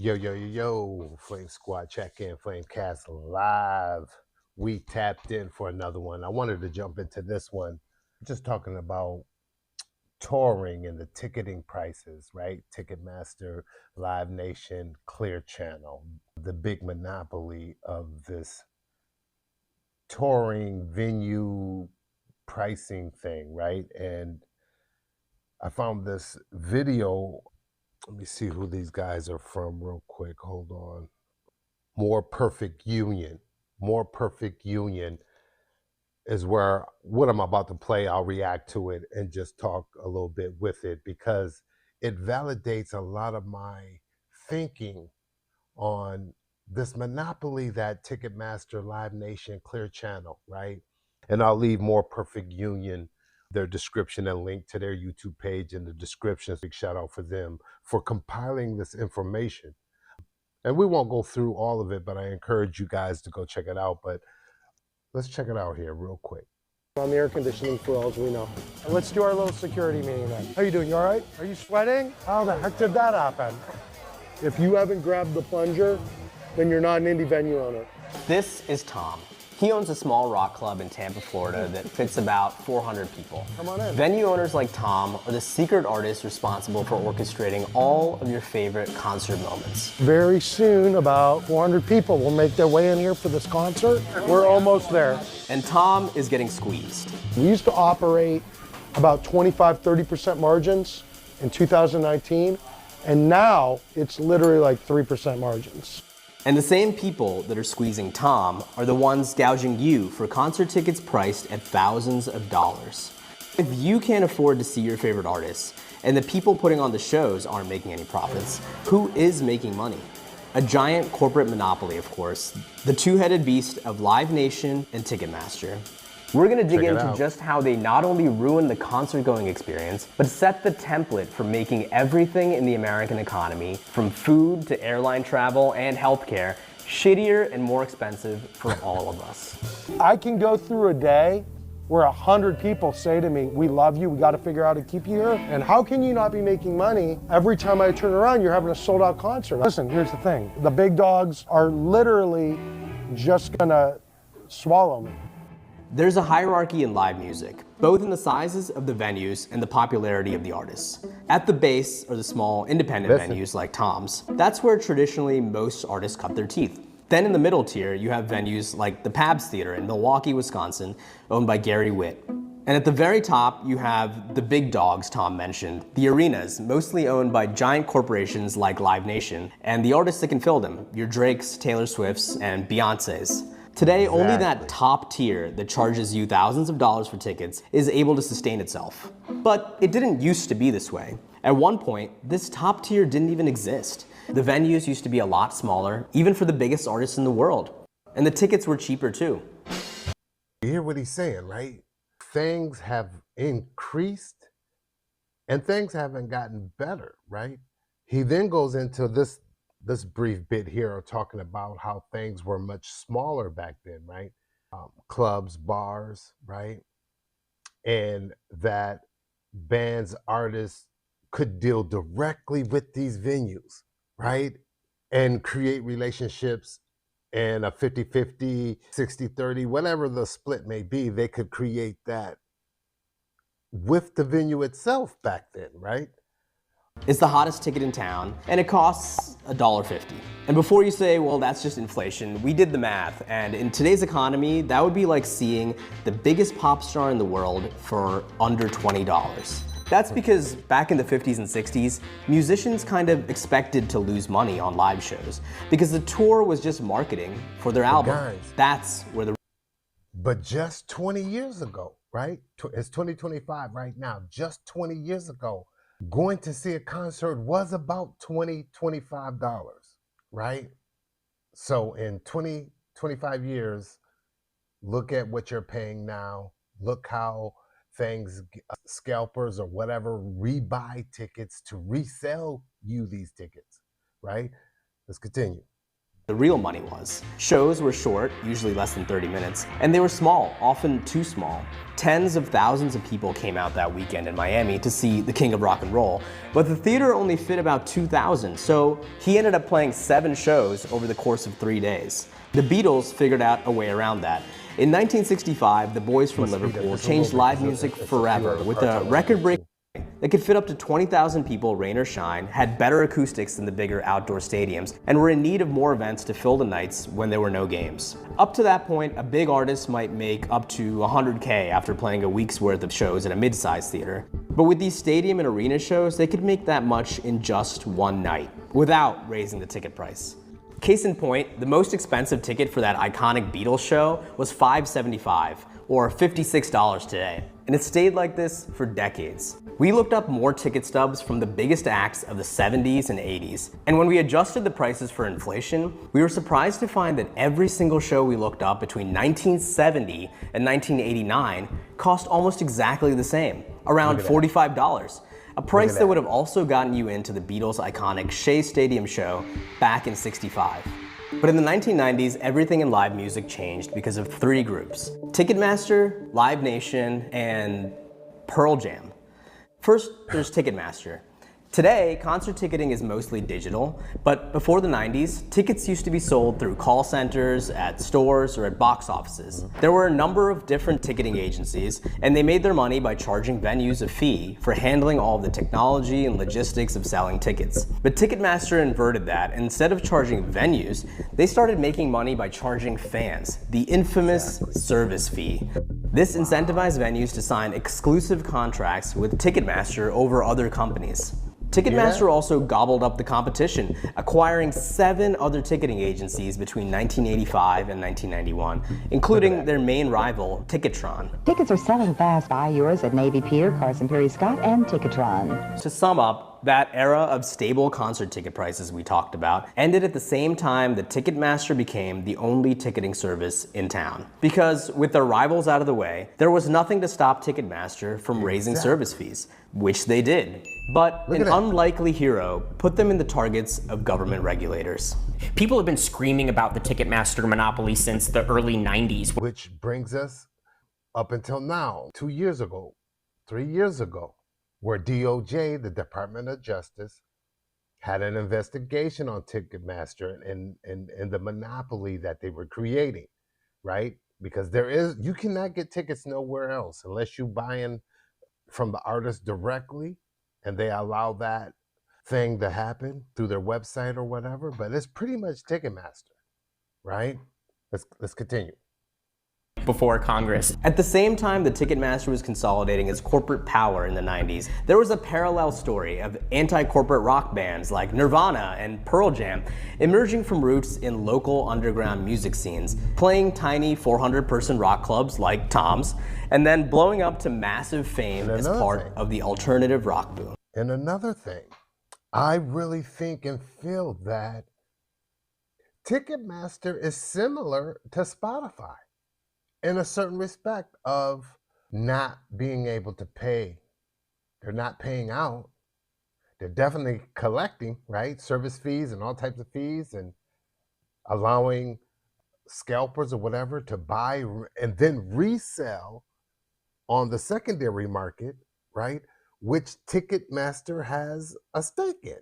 Yo, yo, yo, yo, Flame Squad check in, Flamecast live. We tapped in for another one. I wanted to jump into this one, just talking about touring and the ticketing prices, right? Ticketmaster, LiveNation, Clear Channel, the big monopoly of this touring venue pricing thing, right? And I found this video. Let me see who these guys are from real quick. Hold on. More Perfect Union. More Perfect Union is where what I'm about to play, I'll react to it and just talk a little bit with it because it validates a lot of my thinking on this monopoly that Ticketmaster, Live Nation, Clear Channel, right? And I'll leave More Perfect Union, their description and link to their YouTube page in the description. Big shout out for them for compiling this information. And we won't go through all of it, but I encourage you guys to go check it out. But let's check it out here real quick. On the air conditioning for all as we know. Let's do our little security meeting then. How you doing? You all right? Are you sweating? How the heck did that happen? If you haven't grabbed the plunger, then you're not an indie venue owner. This is Tom. He owns a small rock club in Tampa, Florida that fits about 400 people. Come on in. Venue owners like Tom are the secret artists responsible for orchestrating all of your favorite concert moments. Very soon, about 400 people will make their way in here for this concert. We're almost there. And Tom is getting squeezed. We used to operate about 25-30% margins in 2019, and now it's literally like 3% margins. And the same people that are squeezing Tom are the ones gouging you for concert tickets priced at thousands of dollars. If you can't afford to see your favorite artists, and the people putting on the shows aren't making any profits, who is making money? A giant corporate monopoly, of course, the two-headed beast of Live Nation and Ticketmaster. We're gonna dig into just how they not only ruin the concert-going experience, but set the template for making everything in the American economy, from food to airline travel and healthcare, shittier and more expensive for all of us. I can go through a day where 100 people say to me, we love you, we gotta figure out how to keep you here. And how can you not be making money? Every time I turn around, you're having a sold out concert. Listen, here's the thing. The big dogs are literally just gonna swallow me. There's a hierarchy in live music, both in the sizes of the venues and the popularity of the artists. At the base are the small independent venues like Tom's. That's where traditionally most artists cut their teeth. Then in the middle tier, you have venues like the Pabst Theater in Milwaukee, Wisconsin, owned by Gary Witt. And at the very top, you have the big dogs Tom mentioned, the arenas, mostly owned by giant corporations like Live Nation, and the artists that can fill them, your Drakes, Taylor Swifts, and Beyoncés. Today, only that top tier that charges you thousands of dollars for tickets is able to sustain itself. But it didn't used to be this way. At one point, this top tier didn't even exist. The venues used to be a lot smaller, even for the biggest artists in the world. And the tickets were cheaper too. You hear what he's saying, right? Things have increased and things haven't gotten better, right? He then goes into this brief bit here talking about how things were much smaller back then, right? Clubs, bars, right? And that bands, artists could deal directly with these venues, right? And create relationships and a 50-50, 60-30, whatever the split may be, they could create that with the venue itself back then, right? It's the hottest ticket in town, and it costs $1.50. And before you say, well, that's just inflation, we did the math, and in today's economy, that would be like seeing the biggest pop star in the world for under $20. That's because back in the 50s and 60s, musicians kind of expected to lose money on live shows because the tour was just marketing for their album. Guys, that's where the... But just 20 years ago, right? It's 2025 right now. Just 20 years ago, going to see a concert was about $20, $25, right? So in 25 years, look at what you're paying now. Look how things, scalpers or whatever, rebuy tickets to resell you these tickets, right? Let's continue. the real money was. Shows were short, usually less than 30 minutes, and they were small, often too small. Tens of thousands of people came out that weekend in Miami to see the King of Rock and Roll, but the theater only fit about 2,000, so he ended up playing 7 shows over the course of 3 days. The Beatles figured out a way around that. In 1965, the boys from Liverpool changed live music forever with a record-breaking that could fit up to 20,000 people, rain or shine, had better acoustics than the bigger outdoor stadiums, and were in need of more events to fill the nights when there were no games. Up to that point, a big artist might make up to $100K after playing a week's worth of shows in a mid-sized theater. But with these stadium and arena shows, they could make that much in just one night, without raising the ticket price. Case in point, the most expensive ticket for that iconic Beatles show was $575, or $56 today. And it stayed like this for decades. We looked up more ticket stubs from the biggest acts of the 70s and 80s, and when we adjusted the prices for inflation, we were surprised to find that every single show we looked up between 1970 and 1989 cost almost exactly the same, around $45. A price that would have also gotten you into the Beatles' iconic Shea Stadium show back in '65. But in the 1990s, everything in live music changed because of 3 groups: Ticketmaster, LiveNation, and Pearl Jam. First, there's Ticketmaster. Today, concert ticketing is mostly digital, but before the 90s, tickets used to be sold through call centers, at stores, or at box offices. There were a number of different ticketing agencies, and they made their money by charging venues a fee for handling all of the technology and logistics of selling tickets. But Ticketmaster inverted that, and instead of charging venues, they started making money by charging fans, the infamous service fee. This incentivized venues to sign exclusive contracts with Ticketmaster over other companies. Ticketmaster also gobbled up the competition, acquiring 7 other ticketing agencies between 1985 and 1991, including their main rival, Ticketron. Tickets are selling fast. Buy yours at Navy Pier, Carson Perry Scott, and Ticketron. To sum up, that era of stable concert ticket prices we talked about ended at the same time that Ticketmaster became the only ticketing service in town. Because with their rivals out of the way, there was nothing to stop Ticketmaster from raising service fees, which they did. But an unlikely hero put them in the targets of government regulators. People have been screaming about the Ticketmaster monopoly since the early 90s. Which brings us up until now, 2 years ago, 3 years ago, where DOJ, the Department of Justice, had an investigation on Ticketmaster and the monopoly that they were creating, right? Because you cannot get tickets nowhere else unless you buying from the artist directly, and they allow that thing to happen through their website or whatever. But it's pretty much Ticketmaster, right? Let's continue. Before Congress. At the same time that Ticketmaster was consolidating its corporate power in the 90s, there was a parallel story of anti-corporate rock bands like Nirvana and Pearl Jam emerging from roots in local underground music scenes, playing tiny 400-person rock clubs like Tom's, and then blowing up to massive fame as part of the alternative rock boom. And another thing, I really think and feel that Ticketmaster is similar to Spotify in a certain respect of not being able to pay. They're not paying out. They're definitely collecting, right? Service fees and all types of fees, and allowing scalpers or whatever to buy and then resell on the secondary market, right? Which Ticketmaster has a stake in.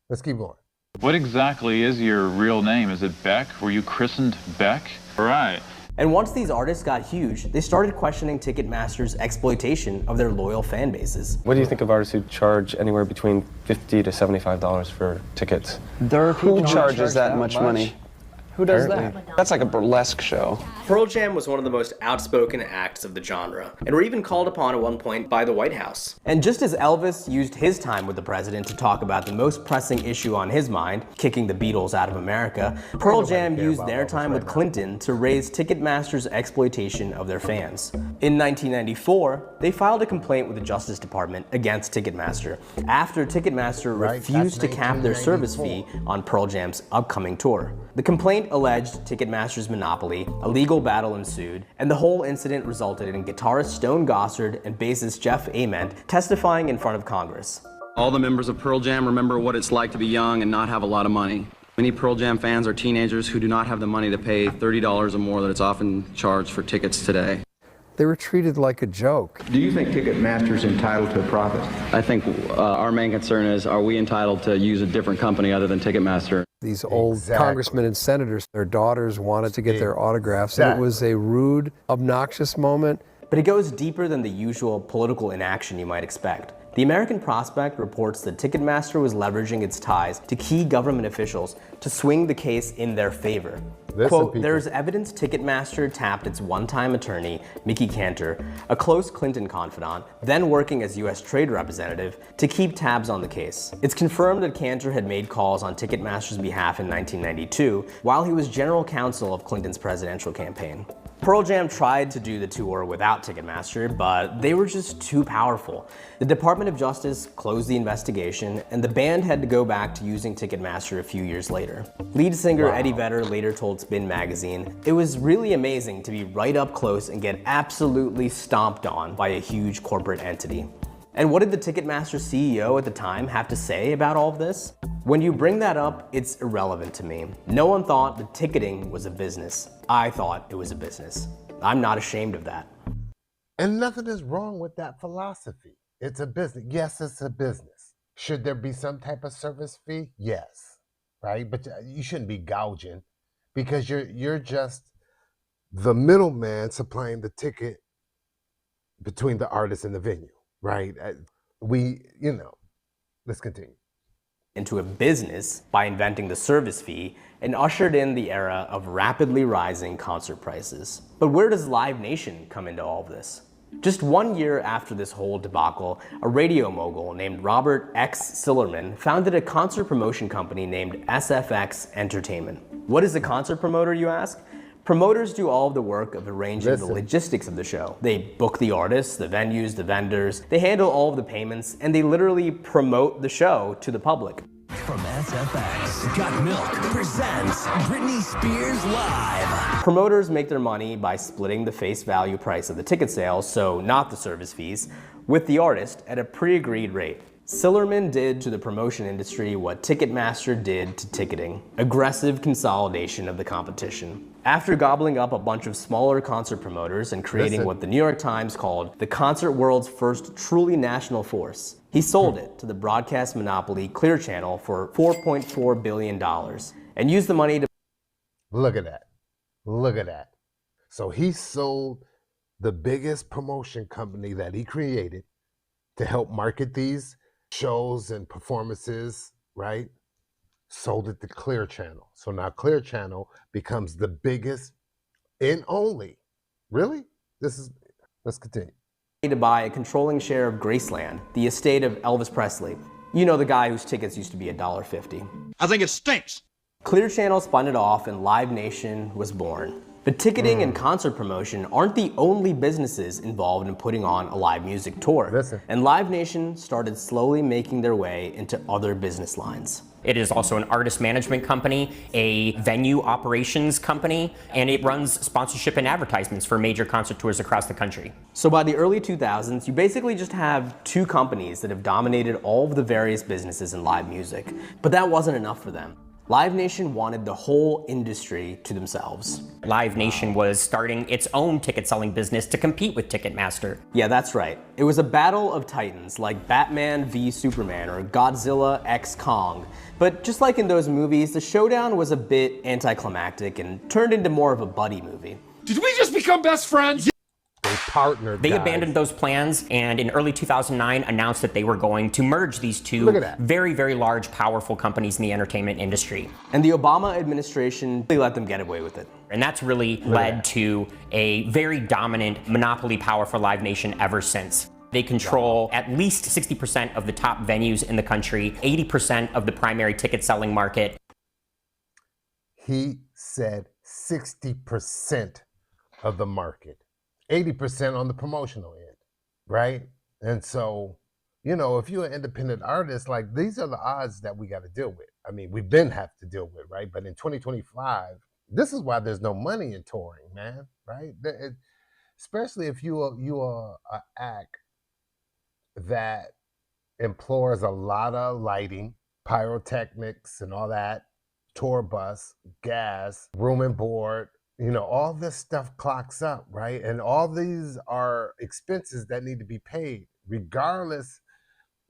Let's keep going. What exactly is your real name? Is it Beck? Were you christened Beck? Right. And once these artists got huge, they started questioning Ticketmaster's exploitation of their loyal fan bases. What do you think of artists who charge anywhere between $50 to $75 for tickets? There are people who charges that much money. Who does Apparently. that? That's like a burlesque show. Pearl Jam was one of the most outspoken acts of the genre, and were even called upon at one point by the White House. And just as Elvis used his time with the president to talk about the most pressing issue on his mind, kicking the Beatles out of America, Pearl Jam used their time with Clinton to raise Ticketmaster's exploitation of their fans. In 1994, they filed a complaint with the Justice Department against Ticketmaster after Ticketmaster refused to cap their service fee on Pearl Jam's upcoming tour. The complaint alleged Ticketmaster's monopoly, a legal battle ensued, and the whole incident resulted in guitarist Stone Gossard and bassist Jeff Ament testifying in front of Congress. All the members of Pearl Jam remember what it's like to be young and not have a lot of money. Many Pearl Jam fans are teenagers who do not have the money to pay $30 or more that it's often charged for tickets today. They were treated like a joke. Do you think Ticketmaster is entitled to a profit? I think our main concern is, are we entitled to use a different company other than Ticketmaster? These old congressmen and senators, their daughters wanted to get their autographs. And it was a rude, obnoxious moment. But it goes deeper than the usual political inaction you might expect. The American Prospect reports that Ticketmaster was leveraging its ties to key government officials to swing the case in their favor. Quote, there's evidence Ticketmaster tapped its one-time attorney, Mickey Cantor, a close Clinton confidant, then working as U.S. trade representative, to keep tabs on the case. It's confirmed that Cantor had made calls on Ticketmaster's behalf in 1992, while he was general counsel of Clinton's presidential campaign. Pearl Jam tried to do the tour without Ticketmaster, but they were just too powerful. The Department of Justice closed the investigation, and the band had to go back to using Ticketmaster a few years later. Lead singer Eddie Vedder later told Spin magazine, "It was really amazing to be right up close and get absolutely stomped on by a huge corporate entity." And what did the Ticketmaster CEO at the time have to say about all of this? When you bring that up, it's irrelevant to me. No one thought that ticketing was a business. I thought it was a business. I'm not ashamed of that. And nothing is wrong with that philosophy. It's a business. Yes, it's a business. Should there be some type of service fee? Yes, right? But you shouldn't be gouging, because you're just the middleman supplying the ticket between the artist and the venue, right? Let's continue. Into a business by inventing the service fee and ushered in the era of rapidly rising concert prices. But where does LiveNation come into all of this? Just 1 year after this whole debacle, a radio mogul named Robert X. Sillerman founded a concert promotion company named SFX Entertainment. What is a concert promoter, you ask? Promoters do all of the work of arranging the logistics of the show. They book the artists, the venues, the vendors, they handle all of the payments, and they literally promote the show to the public. From SFX, Got Milk presents Britney Spears Live. Promoters make their money by splitting the face value price of the ticket sales, so not the service fees, with the artist at a pre-agreed rate. Sillerman did to the promotion industry what Ticketmaster did to ticketing: aggressive consolidation of the competition. After gobbling up a bunch of smaller concert promoters and creating what the New York Times called the concert world's first truly national force, he sold it to the broadcast monopoly Clear Channel for $4.4 billion and used the money to... Look at that. Look at that. So he sold the biggest promotion company that he created to help market these shows and performances, right? Sold it to Clear Channel. So now Clear Channel becomes the biggest and only. Really? Let's continue. To buy a controlling share of Graceland, the estate of Elvis Presley. You know, the guy whose tickets used to be $1.50. I think it stinks. Clear Channel spun it off and LiveNation was born. But ticketing and concert promotion aren't the only businesses involved in putting on a live music tour. And LiveNation started slowly making their way into other business lines. It is also an artist management company, a venue operations company, and it runs sponsorship and advertisements for major concert tours across the country. So by the early 2000s, you basically just have two companies that have dominated all of the various businesses in live music. But that wasn't enough for them. LiveNation wanted the whole industry to themselves. LiveNation was starting its own ticket selling business to compete with Ticketmaster. Yeah, that's right. It was a battle of titans like Batman v Superman or Godzilla x Kong. But just like in those movies, the showdown was a bit anticlimactic and turned into more of a buddy movie. Did we just become best friends? Partnered. They abandoned those plans and in early 2009 announced that they were going to merge these two very, very large, powerful companies in the entertainment industry. And the Obama administration, they let them get away with it. And that's really led to a very dominant monopoly power for LiveNation ever since. They control at least 60% of the top venues in the country, 80% of the primary ticket selling market. He said 60% of the market. 80% on the promotional end, right? And so, you know, if you're an independent artist, like these are the odds that we got to deal with. I mean, we've been have to deal with, right? But in 2025, this is why there's no money in touring, man, right? Especially if you are an act that implores a lot of lighting, pyrotechnics and all that, tour bus, gas, room and board, all this stuff clocks up, right? And all these are expenses that need to be paid, regardless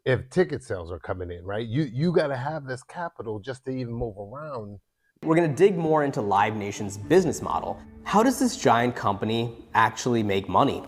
if ticket sales are coming in, right? You got to have this capital just to even move around. We're going to dig more into Live Nation's business model. How does this giant company actually make money?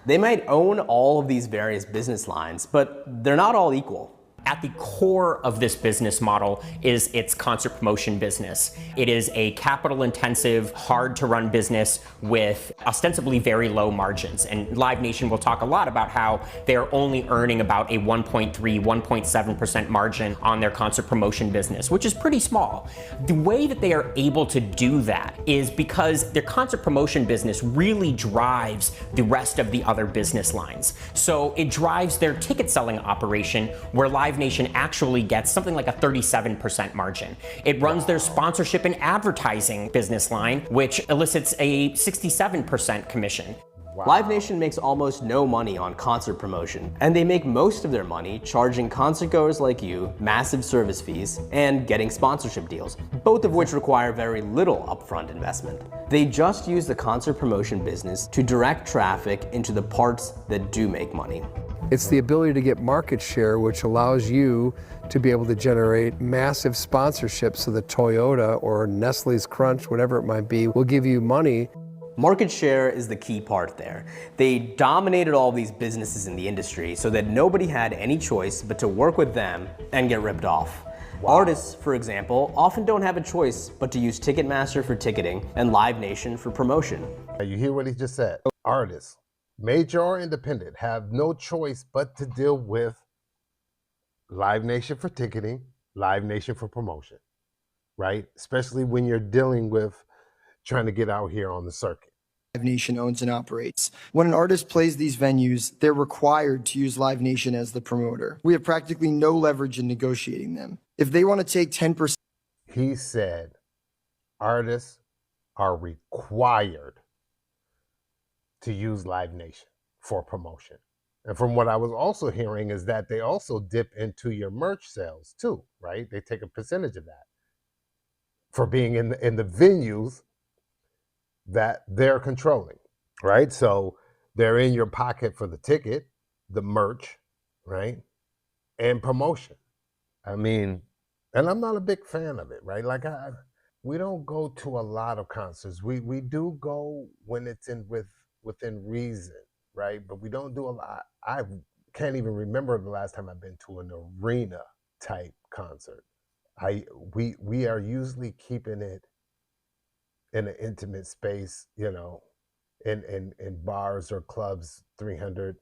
They might own all of these various business lines, but they're not all equal. At the core of this business model is its concert promotion business. It is a capital intensive, hard to run business with ostensibly very low margins. And Live Nation will talk a lot about how they're only earning about a 1.3, 1.7% margin on their concert promotion business, which is pretty small. The way that they are able to do that is because their concert promotion business really drives the rest of the other business lines. So it drives their ticket selling operation, where Live Nation actually gets something like a 37% margin. It runs their sponsorship and advertising business line, which elicits a 67% commission. Wow. Live Nation makes almost no money on concert promotion, and they make most of their money charging concertgoers like you massive service fees and getting sponsorship deals, both of which require very little upfront investment. They just use the concert promotion business to direct traffic into the parts that do make money. It's the ability to get market share, which allows you to be able to generate massive sponsorships so that Toyota or Nestle's Crunch, whatever it might be, will give you money. Market share is the key part there. They dominated all these businesses in the industry so that nobody had any choice but to work with them and get ripped off. Wow. Artists, for example, often don't have a choice but to use Ticketmaster for ticketing and Live Nation for promotion. You hear what he just said? Artists, major or independent, have no choice but to deal with Live Nation for ticketing, Live Nation for promotion, right? Especially when you're dealing with trying to get out here on the circuit. Live Nation owns and operates. When an artist plays these venues, they're required to use Live Nation as the promoter. We have practically no leverage in negotiating them. If they want to take 10%. He said artists are required to use Live Nation for promotion. And from what I was also hearing is that they also dip into your merch sales too, right? They take a percentage of that for being in the venues that they're controlling, right? So they're in your pocket for the ticket, the merch, right? And promotion. I mean, and I'm not a big fan of it, right? Like we don't go to a lot of concerts. We do go when it's within reason, right? But we don't do a lot. I can't even remember the last time I've been to an arena type concert. We are usually keeping it in an intimate space, in bars or clubs, 300,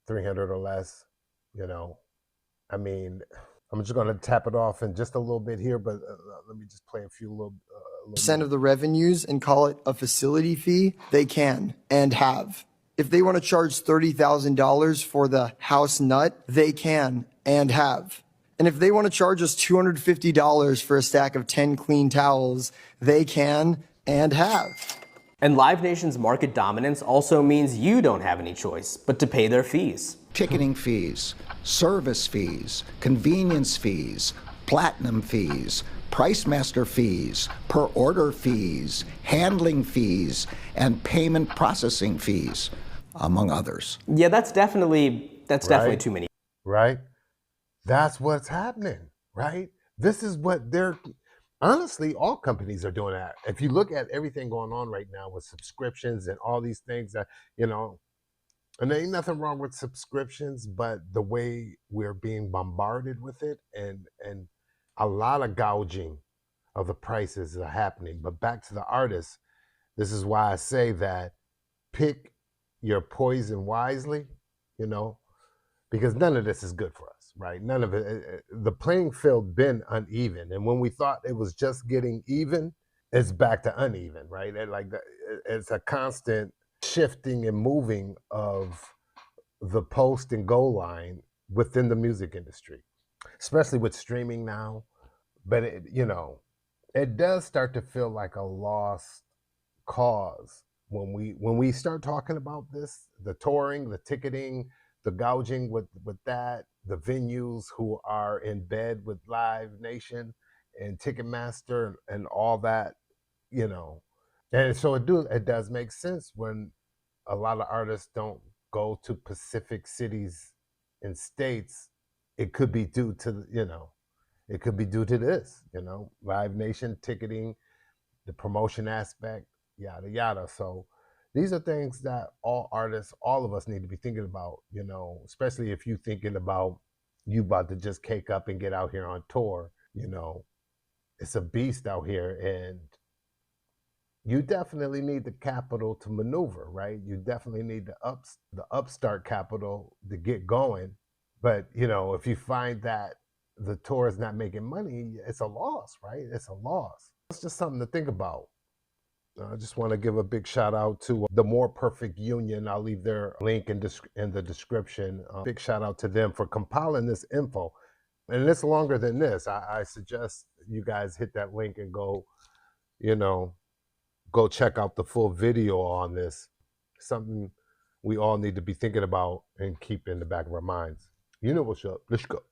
300 or less, I mean, I'm just going to tap it off in just a little bit here, but let me just play a few little percent of the revenues and call it a facility fee, they can and have. If they want to charge $30,000 for the house nut, they can and have. And if they want to charge us $250 for a stack of 10 clean towels, they can and have. And Live Nation's market dominance also means you don't have any choice but to pay their fees. Ticketing fees, service fees, convenience fees, platinum fees, price master fees, per order fees, handling fees, and payment processing fees, among others. Yeah, that's definitely too many. Right? That's what's happening, right? This is what honestly, all companies are doing that. If you look at everything going on right now with subscriptions and all these things that, and there ain't nothing wrong with subscriptions, but the way we're being bombarded with it and a lot of gouging of the prices are happening. But back to the artists, this is why I say that pick your poison wisely, because none of this is good for us, right? None of it. The playing field been uneven, and when we thought it was just getting even, it's back to uneven, right? It's a constant shifting and moving of the post and goal line within the music industry, especially with streaming now. But it does start to feel like a lost cause when we start talking about this, the touring, the ticketing, the gouging with that, the venues who are in bed with Live Nation, and Ticketmaster and all that, you know. And so it does make sense when a lot of artists don't go to Pacific cities and states. It could be due to, you know, it could be due to this, you know, Live Nation ticketing, the promotion aspect, yada yada. So these are things that all artists, all of us need to be thinking about, you know, especially if you thinking about you about to just cake up and get out here on tour, you know, it's a beast out here, and you definitely need the capital to maneuver, right? You definitely need the upstart capital to get going. But, you know, if you find that the tour is not making money, it's a loss, right? It's a loss. It's just something to think about. I just want to give a big shout out to the More Perfect Union. I'll leave their link in the description. Big shout out to them for compiling this info. And it's longer than this. I suggest you guys hit that link and go, you know, go check out the full video on this. Something we all need to be thinking about and keep in the back of our minds. You know what's up. Let's go.